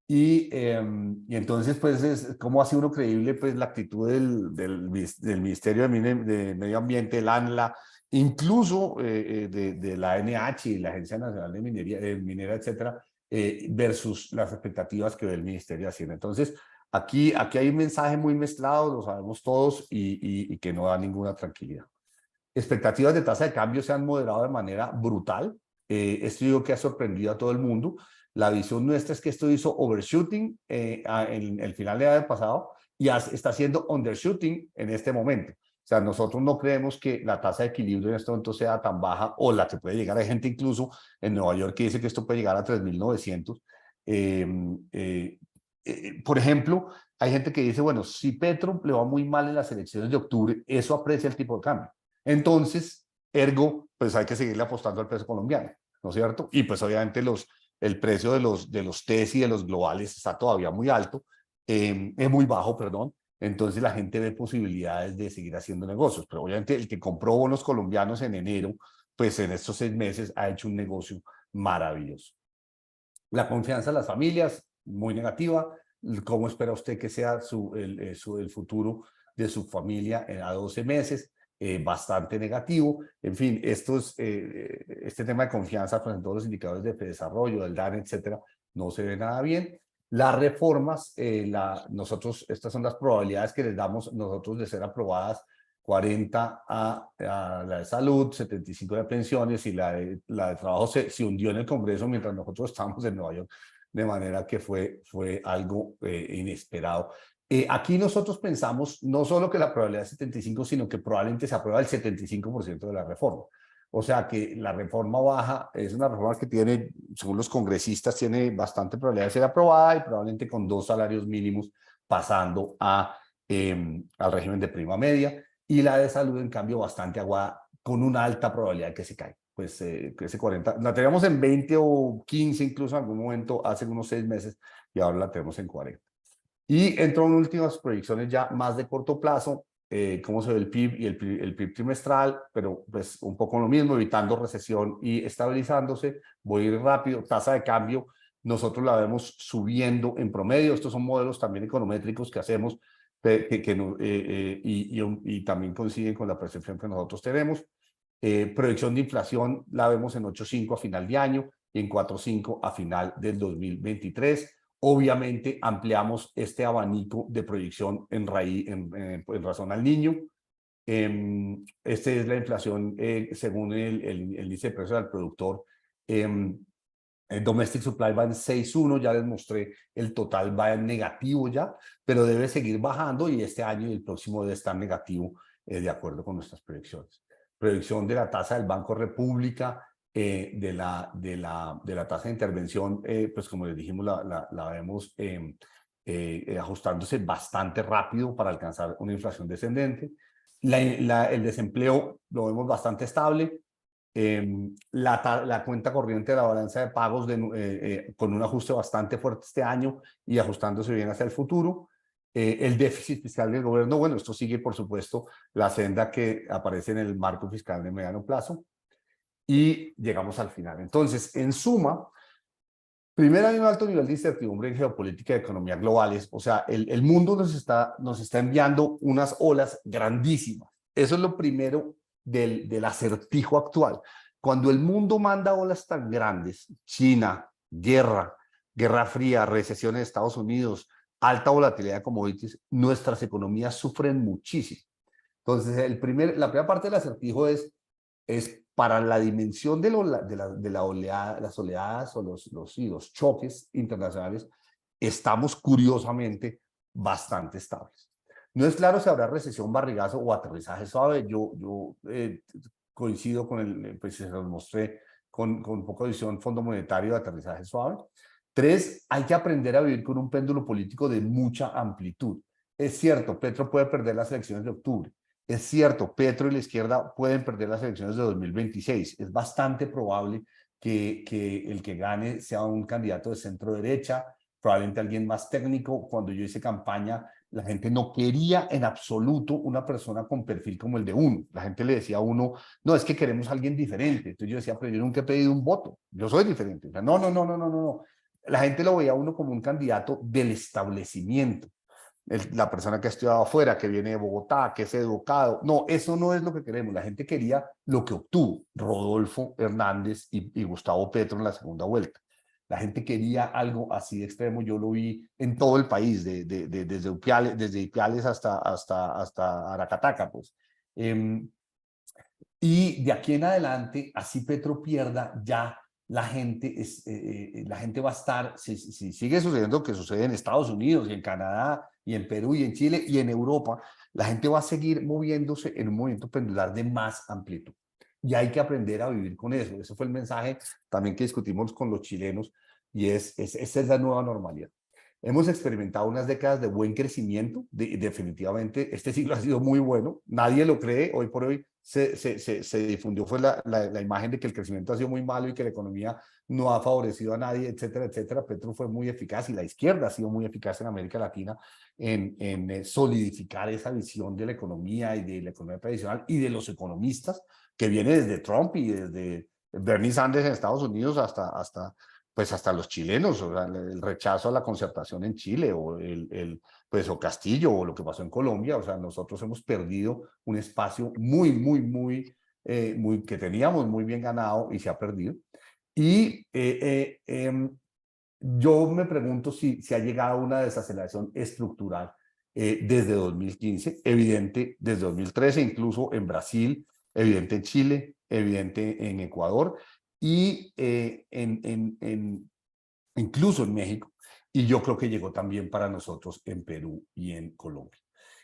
S1: Y entonces, pues, ¿cómo hace uno creíble pues, la actitud del Ministerio de Medio Ambiente, el ANLA, incluso de la ANH y la Agencia Nacional de Minería, Minera, etcétera, versus las expectativas que ve el Ministerio de Hacienda? Entonces, aquí hay un mensaje muy mezclado, lo sabemos todos, y que no da ninguna tranquilidad. Expectativas de tasa de cambio se han moderado de manera brutal. Esto digo que ha sorprendido a todo el mundo. La visión nuestra es que esto hizo overshooting en el final del año pasado y está haciendo undershooting en este momento. O sea, nosotros no creemos que la tasa de equilibrio en este momento sea tan baja o la que puede llegar. Hay gente incluso en Nueva York que dice que esto puede llegar a 3.900. Por ejemplo, hay gente que dice, bueno, si Petro le va muy mal en las elecciones de octubre, eso aprecia el tipo de cambio. Entonces, ergo, pues hay que seguirle apostando al peso colombiano, ¿no es cierto? Y pues obviamente el precio de los TES y de los globales está todavía muy alto, es muy bajo, perdón. Entonces la gente ve posibilidades de seguir haciendo negocios, pero obviamente el que compró bonos colombianos en enero, pues en estos 6 meses ha hecho un negocio maravilloso. La confianza de las familias, muy negativa. ¿Cómo espera usted que sea el futuro de su familia a 12 meses? Bastante negativo. En fin, este tema de confianza, pues en todos los indicadores de desarrollo, del DAN, etcétera, no se ve nada bien. Las reformas, estas son las probabilidades que les damos nosotros de ser aprobadas: 40 a la de salud, 75 de pensiones, y la de trabajo se hundió en el Congreso mientras nosotros estábamos en Nueva York, de manera que fue algo inesperado. Aquí nosotros pensamos no solo que la probabilidad es 75, sino que probablemente se aprueba el 75% de la reforma. O sea que la reforma baja es una reforma que tiene, según los congresistas, tiene bastante probabilidad de ser aprobada, y probablemente con 2 salarios mínimos pasando al régimen de prima media. Y la de salud, en cambio, bastante aguada, con una alta probabilidad de que se caiga. Pues que ese 40, la teníamos en 20 o 15 incluso en algún momento, hace unos 6 meses, y ahora la tenemos en 40. Y entro en últimas proyecciones ya más de corto plazo, cómo se ve el PIB y el PIB trimestral, pero pues un poco lo mismo, evitando recesión y estabilizándose. Voy a ir rápido. Tasa de cambio, nosotros la vemos subiendo en promedio. Estos son modelos también econométricos que hacemos, y también coinciden con la percepción que nosotros tenemos. Proyección de inflación la vemos en 8,5 a final de año y en 4,5 a final del 2023. Obviamente ampliamos este abanico de proyección en razón al niño. Esta es la inflación según el índice de precios al productor. El domestic supply va en 6,1, ya les mostré, el total va en negativo ya, pero debe seguir bajando, y este año y el próximo debe estar negativo, de acuerdo con nuestras proyecciones. Proyección de la tasa del Banco República, de la tasa de intervención, pues como les dijimos, la vemos ajustándose bastante rápido para alcanzar una inflación descendente. El desempleo lo vemos bastante estable. La cuenta corriente de la balanza de pagos con un ajuste bastante fuerte este año y ajustándose bien hacia el futuro. El déficit fiscal del gobierno, bueno, esto sigue, por supuesto, la senda que aparece en el marco fiscal de mediano plazo. Y llegamos al final. Entonces, en suma, primero hay un alto nivel de incertidumbre en geopolítica y economía globales. O sea, el mundo nos está enviando unas olas grandísimas. Eso es lo primero del acertijo actual. Cuando el mundo manda olas tan grandes, China, guerra fría, recesión en Estados Unidos, alta volatilidad de commodities, nuestras economías sufren muchísimo. Entonces, la primera parte del acertijo es para la dimensión de la oleada, las oleadas o los choques internacionales, estamos curiosamente bastante estables. No es claro si habrá recesión, barrigazo o aterrizaje suave. Yo coincido con pues se los mostré con un poco de visión Fondo Monetario de aterrizaje suave. 3, hay que aprender a vivir con un péndulo político de mucha amplitud. Es cierto, Petro puede perder las elecciones de octubre. Es cierto, Petro y la izquierda pueden perder las elecciones de 2026. Es bastante probable que el que gane sea un candidato de centro derecha, probablemente alguien más técnico. Cuando yo hice campaña, la gente no quería en absoluto una persona con perfil como el de uno. La gente le decía a uno, no, es que queremos a alguien diferente. Entonces yo decía, pero yo nunca he pedido un voto. Yo soy diferente. O sea, no, no, no, no, no, no. La gente lo veía a uno como un candidato del establecimiento. La persona que ha estudiado afuera, que viene de Bogotá, que es educado. No, eso no es lo que queremos. La gente quería lo que obtuvo Rodolfo Hernández y Gustavo Petro en la segunda vuelta. La gente quería algo así de extremo. Yo lo vi en todo el país, desde Ipiales hasta Aracataca, pues. Y de aquí en adelante, así Petro pierda, ya la gente va a estar, si sigue sucediendo lo que sucede en Estados Unidos y en Canadá y en Perú y en Chile y en Europa, la gente va a seguir moviéndose en un movimiento pendular de más amplitud. Y hay que aprender a vivir con eso. Ese fue el mensaje también que discutimos con los chilenos, y esa es la nueva normalidad. hemos experimentado unas décadas de buen crecimiento, definitivamente este siglo ha sido muy bueno, nadie lo cree, hoy por hoy se difundió fue la imagen de que el crecimiento ha sido muy malo y que la economía no ha favorecido a nadie, etcétera, etcétera. Petro fue muy eficaz y la izquierda ha sido muy eficaz en América Latina en solidificar esa visión de la economía y de la economía tradicional y de los economistas que viene desde Trump y desde Bernie Sanders en Estados Unidos pues hasta los chilenos, o sea, el rechazo a la concertación en Chile pues, o Castillo o lo que pasó en Colombia. O sea, nosotros hemos perdido un espacio muy que teníamos muy bien ganado y se ha perdido. Y yo me pregunto si ha llegado una desaceleración estructural desde 2015, evidente desde 2013, incluso en Brasil, evidente en Chile, evidente en Ecuador y incluso en México. Y yo creo que llegó también para nosotros en Perú y en Colombia.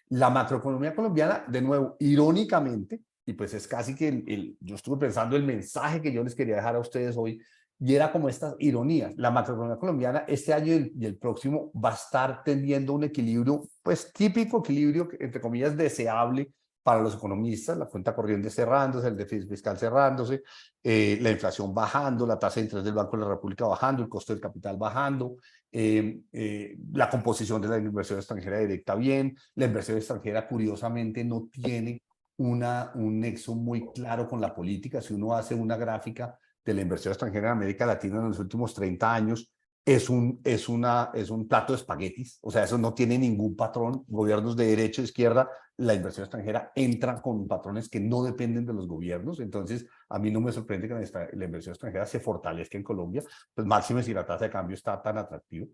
S1: La macroeconomía colombiana, de nuevo, irónicamente, y pues es casi que yo estuve pensando el mensaje que yo les quería dejar a ustedes hoy, y era como estas ironías. La macroeconomía colombiana este año y el próximo va a estar tendiendo un equilibrio, pues típico equilibrio, entre comillas, deseable para los economistas, la cuenta corriente cerrándose, el déficit fiscal cerrándose, la inflación bajando, la tasa de interés del Banco de la República bajando, el costo del capital bajando, la composición de la inversión extranjera directa bien. La inversión extranjera, curiosamente, no tiene un nexo muy claro con la política. Si uno hace una gráfica de la inversión extranjera en América Latina en los últimos 30 años, es un plato de espaguetis. O sea, eso no tiene ningún patrón. Gobiernos de derecha, izquierda, la inversión extranjera entra con patrones que no dependen de los gobiernos. Entonces, a mí no me sorprende que la inversión extranjera se fortalezca en Colombia, pues máxime si la tasa de cambio está tan atractiva.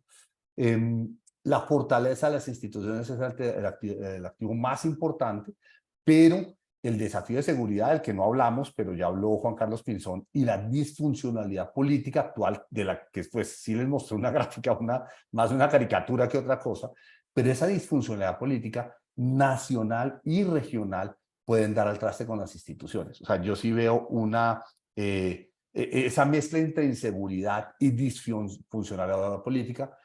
S1: La fortaleza de las instituciones es el activo más importante, pero el desafío de seguridad del que no hablamos, pero ya habló Juan Carlos Pinzón, y la disfuncionalidad política actual, de la que pues sí les mostré una gráfica, más una caricatura que otra cosa, pero esa disfuncionalidad política nacional y regional pueden dar al traste con las instituciones. O sea, yo sí veo esa mezcla entre inseguridad y disfuncionalidad política,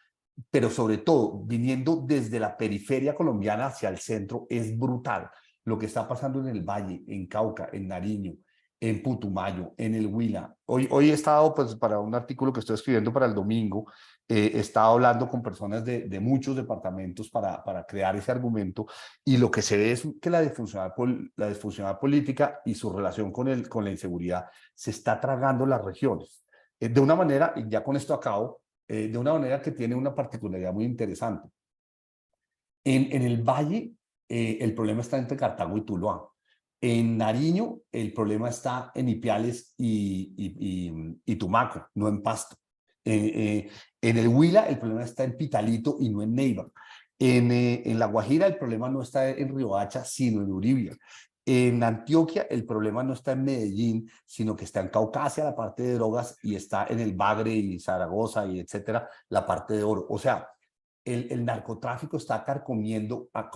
S1: pero sobre todo viniendo desde la periferia colombiana hacia el centro, es brutal. Lo que está pasando en el Valle, en Cauca, en Nariño, en Putumayo, en el Huila. Hoy he estado, pues, para un artículo que estoy escribiendo para el domingo, he estado hablando con personas de muchos departamentos para crear ese argumento, y lo que se ve es que la disfuncionalidad política y su relación con la inseguridad se está tragando las regiones. De una manera, y ya con esto acabo, de una manera que tiene una particularidad muy interesante. En el Valle, el problema está entre Cartago y Tuluá. En Nariño, el problema está en Ipiales y Tumaco, no en Pasto. En el Huila, el problema está en Pitalito y no en Neiva. En La Guajira, el problema no está en Riohacha, sino en Uribia. En Antioquia, el problema no está en Medellín, sino que está en Caucasia, la parte de drogas, y está en el Bagre y Zaragoza y etcétera, la parte de oro. O sea, el narcotráfico está carcomiendo a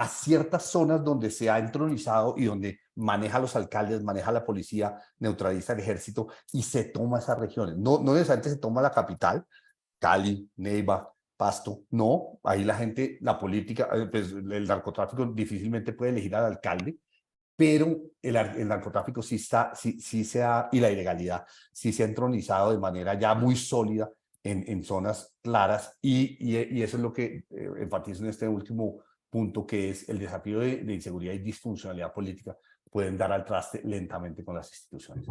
S1: ciertas zonas donde se ha entronizado y donde maneja a los alcaldes, maneja a la policía, neutraliza el ejército y se toma esas regiones. No necesariamente se toma la capital, Cali, Neiva, Pasto, no, ahí la gente, la política, pues el narcotráfico difícilmente puede elegir al alcalde, pero el narcotráfico sí se ha, y la ilegalidad sí se ha entronizado de manera ya muy sólida en zonas claras, y eso es lo que enfatizo en este último punto, que es el desafío de inseguridad y disfuncionalidad política pueden dar al traste lentamente con las instituciones.